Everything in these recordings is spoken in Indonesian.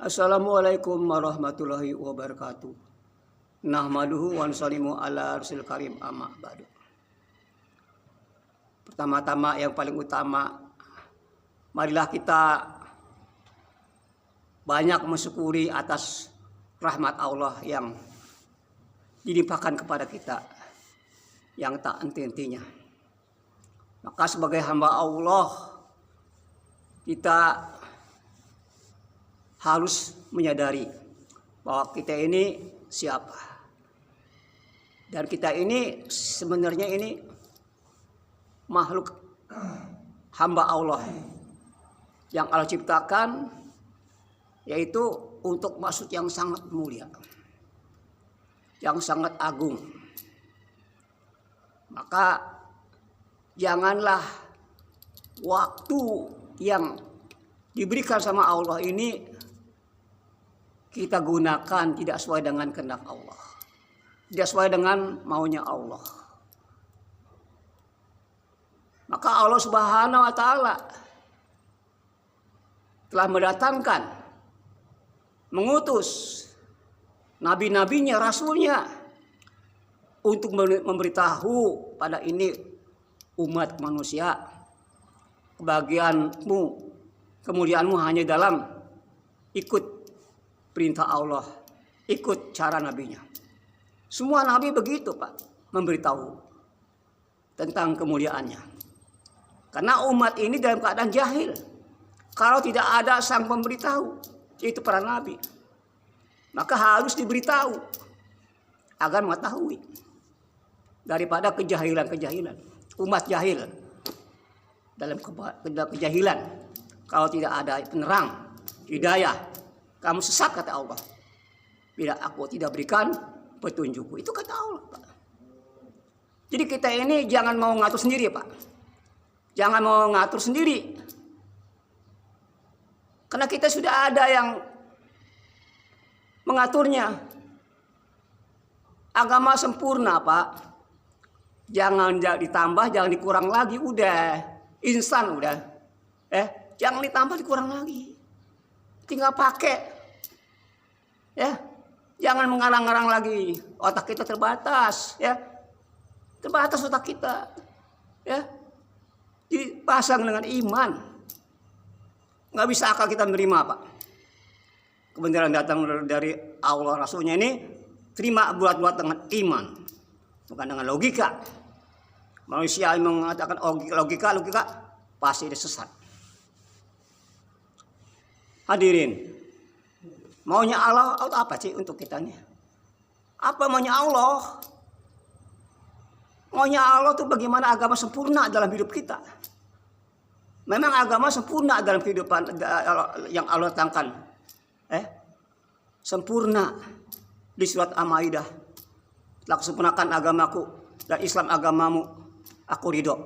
Assalamualaikum warahmatullahi wabarakatuh. Nahmaduhu wa nusallimu ala rasul karim amma ba'du. Pertama-tama yang paling utama, marilah kita banyak mensyukuri atas rahmat Allah yang dilimpahkan kepada kita yang tak henti-hentinya. Maka sebagai hamba Allah, kita harus menyadari bahwa kita ini siapa. Dan kita ini sebenarnya ini makhluk hamba Allah yang Allah ciptakan, yaitu untuk maksud yang sangat mulia, yang sangat agung. Maka janganlah waktu yang diberikan sama Allah ini kita gunakan tidak sesuai dengan kehendak Allah, tidak sesuai dengan maunya Allah. Maka Allah Subhanahu wa Ta'ala telah mendatangkan, mengutus nabi-nabinya, rasulnya untuk memberitahu pada ini umat manusia, kebahagiaanmu, kemuliaanmu hanya dalam ikut perintah Allah, ikut cara nabinya. Semua nabi begitu, Pak, memberitahu tentang kemuliaannya. Karena umat ini dalam keadaan jahil. Kalau tidak ada sang pemberitahu, yaitu para nabi, maka harus diberitahu agar mengetahui daripada kejahilan-kejahilan. Umat jahil dalam kejahilan. Kalau tidak ada penerang, hidayah, kamu sesat, kata Allah. Bila aku tidak berikan petunjukku. Itu kata Allah, Pak. Jadi kita ini jangan mau ngatur sendiri, Pak. Jangan mau ngatur sendiri. Karena kita sudah ada yang mengaturnya. Agama sempurna, Pak. Jangan ditambah, jangan dikurang lagi. Udah instan, udah. Jangan ditambah, dikurang lagi. Tinggal pakai, ya. Jangan mengarang-arang lagi. Otak kita terbatas, ya. Terbatas otak kita, ya. Dipasang dengan iman. Nggak bisa akal kita menerima, Pak. Kebenaran datang dari Allah Rasulnya ini, terima buat dengan iman, bukan dengan logika. Manusia yang mengatakan logika pasti dia sesat. Hadirin, maunya Allah apa sih untuk kita nih? Apa maunya Allah? Maunya Allah tuh bagaimana agama sempurna dalam hidup kita. Memang agama sempurna dalam kehidupan yang Allah datangkan. Sempurna di surat Al-Maidah. Telah kesempurnakan agamaku dan Islam agamamu, aku ridho.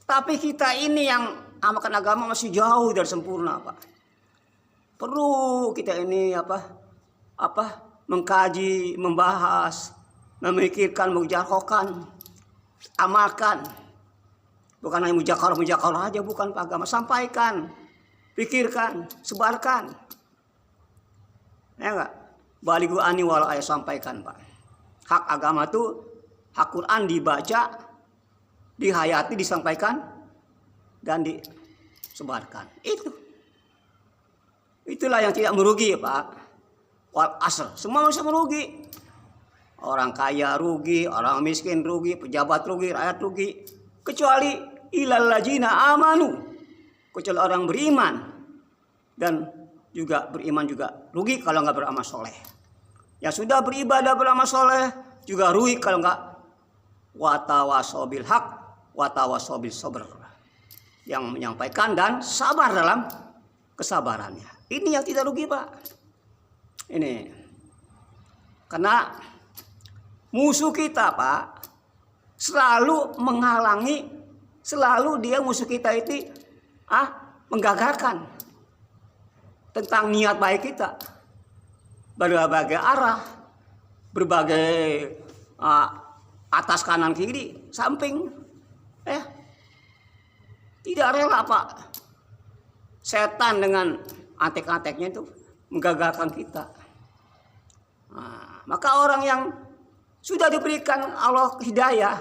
Tapi kita ini yang amalkan agama masih jauh dari sempurna, Pak. Perlu kita ini mengkaji, membahas, memikirkan, mujakokan, amalkan. Bukan hanya mujakarah aja, bukan Pak, agama. Sampaikan, pikirkan, sebarkan. Ya enggak? Balighu ani walau ayat, sampaikan, Pak. Hak agama itu, hak Quran dibaca, dihayati, disampaikan, dan disebarkan. Itulah yang tidak merugi, Pak. Wal asr, semua manusia merugi. Orang kaya rugi, orang miskin rugi, pejabat rugi, rakyat rugi. Kecuali ilal ladzina amanu. Kecuali orang beriman. Dan juga beriman juga rugi kalau nggak beramal soleh. Yang sudah beribadah beramal soleh juga rugi kalau nggak watawasau bil haq, watawasau bil sabr. Yang menyampaikan dan sabar dalam kesabarannya. Ini yang tidak rugi, Pak. Ini. Karena musuh kita, Pak, selalu menghalangi, selalu dia musuh kita itu menggagalkan tentang niat baik kita. Berbagai arah, berbagai atas kanan kiri, samping. Tidak rela, Pak. Setan dengan antek-anteknya itu menggagalkan kita. Nah, maka orang yang sudah diberikan Allah hidayah,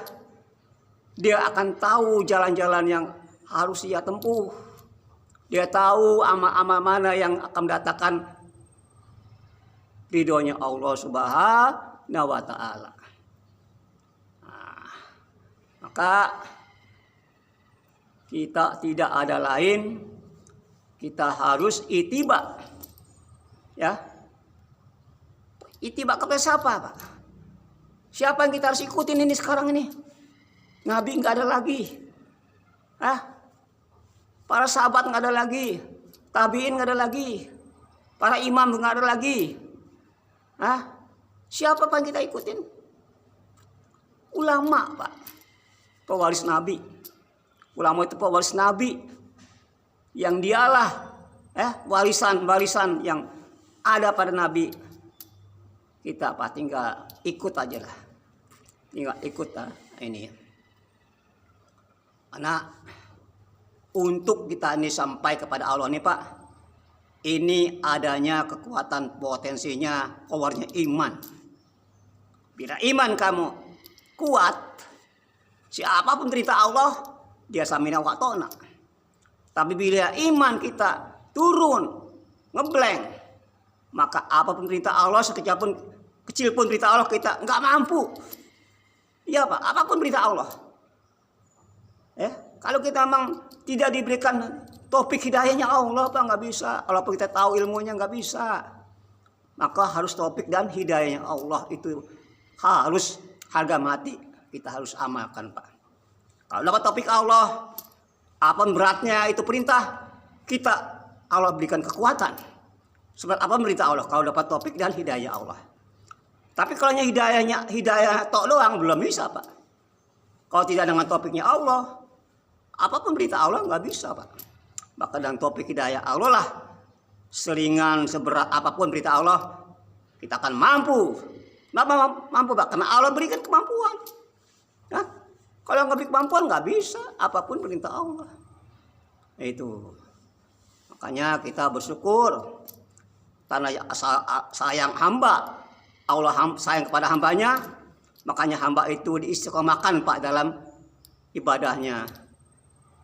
dia akan tahu jalan-jalan yang harus ia tempuh. Dia tahu amal-amal mana yang akan mendatangkan ridhonya Allah Subhanahu wa Ta'ala. Nah, maka kita tidak ada lain, kita harus ittiba. Ya, ittiba kepada siapa, Pak? Siapa yang kita harus ikutin ini sekarang ini? Nabi nggak ada lagi. Para sahabat nggak ada lagi. Tabiin nggak ada lagi. Para imam nggak ada lagi. Siapa yang kita ikutin? Ulama, Pak. Pewaris Nabi. Ulama itu pewaris Nabi. Yang dialah warisan-warisan yang ada pada Nabi. Kita apa? Tinggal ikut aja lah. Tinggal ikut lah ini. Karena untuk kita ini sampai kepada Allah nih Pak, ini adanya kekuatan potensinya, powernya iman. Bila iman kamu kuat, siapapun perintah Allah, dia samina wa ta'na. Tapi bila iman kita turun, ngeblank, maka apapun perintah Allah, sekecil pun perintah Allah kita nggak mampu. Iya Pak, apapun perintah Allah. Kalau kita memang tidak diberikan topik hidayahnya Allah, Pak, nggak bisa. Walaupun kita tahu ilmunya nggak bisa. Maka harus topik dan hidayahnya Allah itu harus harga mati kita harus amalkan, Pak. Kalau dapat topik Allah, apapun beratnya itu perintah, kita Allah berikan kekuatan. Sebab apa perintah Allah? Kalau dapat topik dan hidayah Allah. Tapi kalau hidayah tok doang belum bisa, Pak. Kalau tidak dengan topiknya Allah, apapun berita Allah nggak bisa, Pak. Maka dengan topik hidayah Allah lah, seringan seberat apapun berita Allah, kita akan mampu. Kenapa mampu, Pak? Karena Allah berikan kemampuan. Kalau nggak beri kemampuan nggak bisa apapun perintah Allah. Itu. Makanya kita bersyukur karena sayang hamba. Allah sayang kepada hambanya, makanya hamba itu diistiqomahkan, Pak, dalam ibadahnya,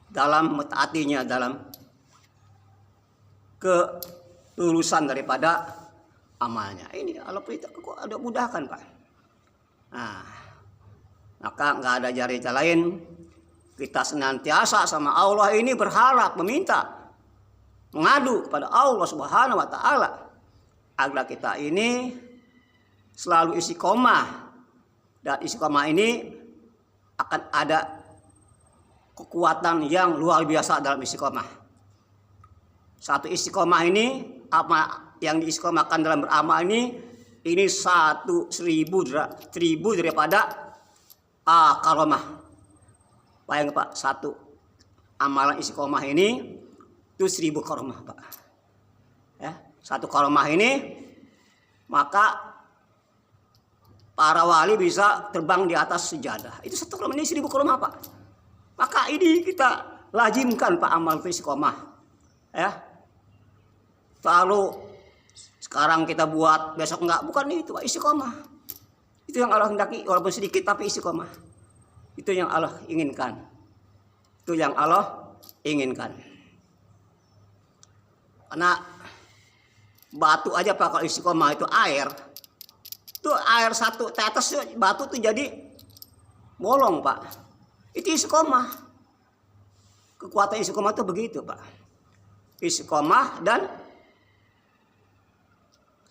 dalam mentaatinya, dalam ketulusan daripada amalnya. Ini Allah ada mudahkan, Pak. Nah, maka nggak ada cara lain, kita senantiasa sama Allah ini berharap, meminta, mengadu kepada Allah Subhanahu wa Ta'ala agar kita ini selalu istiqomah, dan istiqomah ini akan ada kekuatan yang luar biasa dalam istiqomah. Satu istiqomah ini, apa yang diistiqomahkan dalam beramal ini 1000 daripada karomah. Bayang, Pak, satu amalan istiqomah ini itu 1000 karomah, Pak. Satu karomah ini maka para wali bisa terbang di atas sejadah. Itu satu karomah ini 1000 karomah, Pak. Maka ini kita lazimkan, Pak, amal istiqomah. Lalu sekarang kita buat, besok enggak, bukan itu, Pak, istiqomah. Itu yang Allah hendaki, walaupun sedikit tapi istiqomah. Itu yang Allah inginkan. Itu yang Allah inginkan. Karena batu aja, Pak, kalau istiqomah itu air. Itu air satu tetes batu tuh jadi bolong, Pak. Itu istiqomah. Kekuatan istiqomah itu begitu, Pak. Istiqomah dan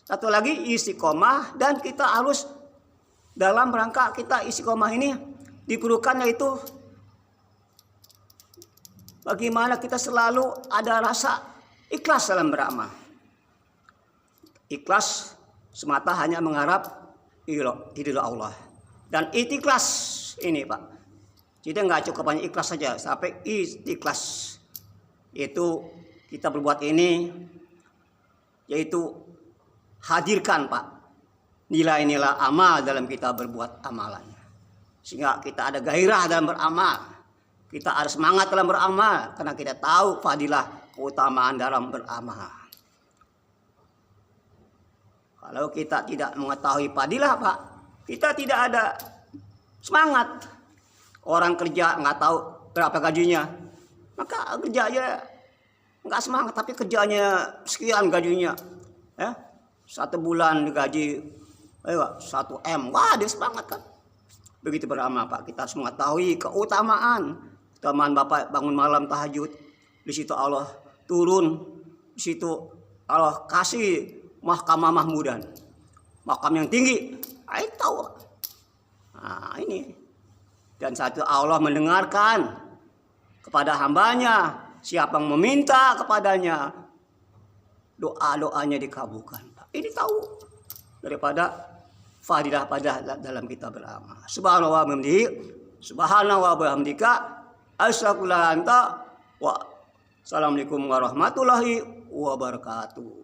satu lagi istiqomah, dan kita harus dalam rangka kita istiqomah ini diperlukan yaitu bagaimana kita selalu ada rasa ikhlas dalam beramal. Ikhlas semata hanya mengharap ridho Allah. Dan ikhlas ini, Pak. Jadi nggak cukup hanya ikhlas saja, sampai ikhlas. Itu kita berbuat ini, yaitu hadirkan, Pak, nilai-nilai amal dalam kita berbuat amalan. Sehingga kita ada gairah dalam beramal. Kita ada semangat dalam beramal. Karena kita tahu fadilah keutamaan dalam beramal. Kalau kita tidak mengetahui fadilah Pak, kita tidak ada semangat. Orang kerja nggak tahu berapa gajinya, maka kerja aja nggak semangat. Tapi kerjanya sekian gajinya, ya 1 bulan digaji, 1 M, wah dia semangat kan. Begitu beramal Pak, kita harus mengetahui keutamaan Bapak bangun malam tahajud. Di situ Allah turun, di situ Allah kasih mahkamah mahmudan, makam yang tinggi. Ayo tahu. Nah ini. Dan satu, Allah mendengarkan kepada hambanya. Siapa yang meminta kepadanya, doa-doanya dikabulkan. Ini tahu daripada fadilah pada dalam kita beramal. Subhanallah wa bihamdika asyhadu an la ilaha illa anta wa assalamualaikum warahmatullahi wabarakatuh.